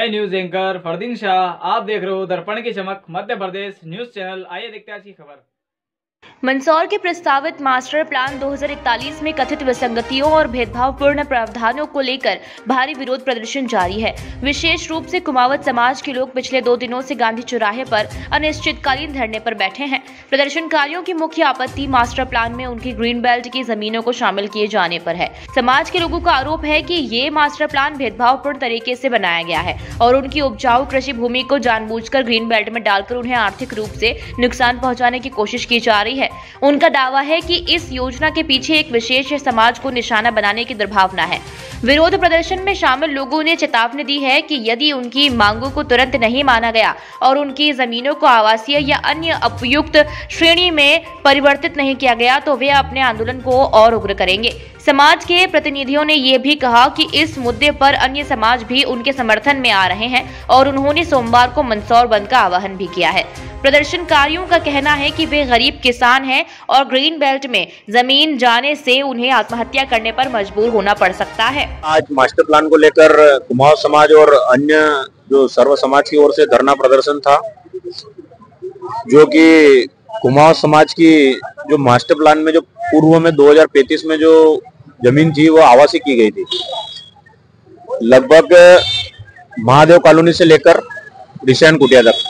मैं news anchor Fardeen Shah, आप देख रहे हो दर्पण की चमक मध्य प्रदेश न्यूज चैनल। आइए देखते हैं आज की खबर। मंदसौर के प्रस्तावित मास्टर प्लान 2041 में कथित विसंगतियों और भेदभावपूर्ण प्रावधानों को लेकर भारी विरोध प्रदर्शन जारी है। विशेष रूप से कुमावत समाज के लोग पिछले 2 दिनों से गांधी चौराहे पर अनिश्चितकालीन धरने पर बैठे हैं। प्रदर्शनकारियों की मुख्य आपत्ति मास्टर प्लान में उनकी ग्रीन बेल्ट की जमीनों को शामिल किए जाने पर है। समाज के लोगों का आरोप है कि ये मास्टर प्लान भेदभावपूर्ण तरीके से बनाया गया है और उनकी उपजाऊ कृषि भूमि को जानबूझकर ग्रीन बेल्ट में डालकर उन्हें आर्थिक रूप से नुकसान पहुंचाने की कोशिश की जा रही है। उनका दावा है कि इस योजना के पीछे एक विशेष समाज को निशाना बनाने की दुर्भावना है। विरोध प्रदर्शन में शामिल लोगों ने चेतावनी दी है कि यदि उनकी मांगों को तुरंत नहीं माना गया और उनकी जमीनों को आवासीय या अन्य उपयुक्त श्रेणी में परिवर्तित नहीं किया गया तो वे अपने आंदोलन को और उग्र करेंगे। समाज के प्रतिनिधियों ने यह भी कहा कि इस मुद्दे पर अन्य समाज भी उनके समर्थन में आ रहे हैं और उन्होंने सोमवार को मंदसौर बंद का आह्वान भी किया है। प्रदर्शनकारियों का कहना है कि वे गरीब किसान हैं और ग्रीन बेल्ट में जमीन जाने से उन्हें आत्महत्या करने पर मजबूर होना पड़ सकता है। आज मास्टर प्लान को लेकर कुमाऊं समाज और अन्य जो सर्व समाज की ओर से धरना प्रदर्शन था, जो कि कुमाऊं समाज की जो मास्टर प्लान में जो पूर्व में 2035 में जो जमीन थी वो आवासीय की गई थी। लगभग महादेव कॉलोनी से लेकर रिशान कुटिया तक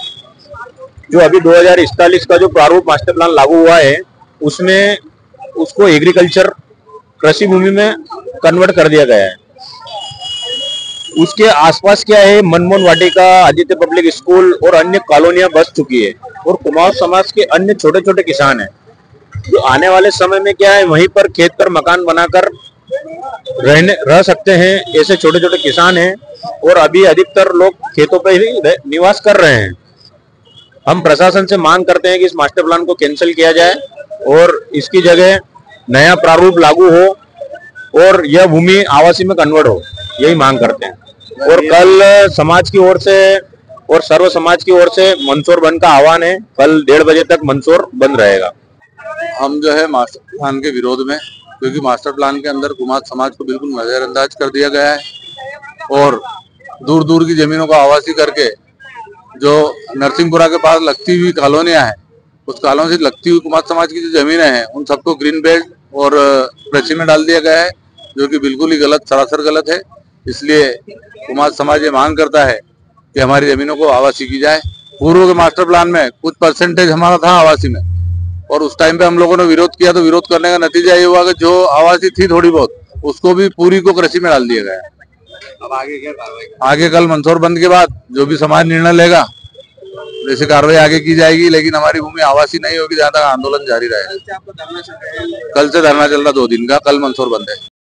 जो अभी 2041 का जो प्रारूप मास्टर प्लान लागू हुआ है उसमें उसको एग्रीकल्चर कृषि भूमि में कन्वर्ट कर दिया गया है। उसके आसपास क्या है, मनमोहन वाटिका, आदित्य पब्लिक स्कूल और अन्य कॉलोनियां बस चुकी है और कुमाऊं समाज के अन्य छोटे छोटे किसान हैं जो आने वाले समय में क्या है वहीं पर खेत पर मकान बनाकर रह सकते हैं। ऐसे छोटे छोटे किसान हैं और अभी अधिकतर लोग खेतों पर ही निवास कर रहे हैं। हम प्रशासन से मांग करते हैं कि इस मास्टर प्लान को कैंसिल किया जाए और इसकी जगह नया प्रारूप लागू हो और यह भूमि आवासीय में कन्वर्ट हो, यही मांग करते हैं। और कल समाज की ओर से और सर्व समाज की ओर से मंदसौर बंद का आह्वान है। कल 1:30 बजे तक मंदसौर बंद रहेगा। हम जो है मास्टर प्लान के विरोध में, क्योंकि मास्टर प्लान के अंदर कुमाऊं समाज को बिल्कुल नजरअंदाज कर दिया गया है और दूर दूर की जमीनों को आवासीय करके जो नरसिंहपुरा के पास लगती हुई कॉलोनियां हैं, उस कॉलोनी से लगती हुई कुमाऊं समाज की जो जमीनें हैं उन सबको ग्रीन बेल्ट और कृषि में डाल दिया गया है, जो कि बिल्कुल ही गलत, सरासर गलत है। इसलिए कुमाऊं समाज ये मांग करता है कि हमारी जमीनों को आवासीय की जाए। पूर्व के मास्टर प्लान में कुछ परसेंटेज हमारा था आवासीय में और उस टाइम पे हम लोगों ने विरोध किया, तो विरोध करने का नतीजा ये हुआ कि जो आवासीय थी थोड़ी बहुत उसको भी पूरी को कृषि में डाल दिया गया। अब आगे क्या कार्रवाई? आगे कल मंदसौर बंद के बाद जो भी समाज निर्णय लेगा वैसे कार्रवाई आगे की जाएगी, लेकिन हमारी भूमि आवासीय नहीं होगी जहाँ तक आंदोलन जारी रहेगा। कल से धरना चल रहा 2 दिन का, कल मंदसौर बंद है।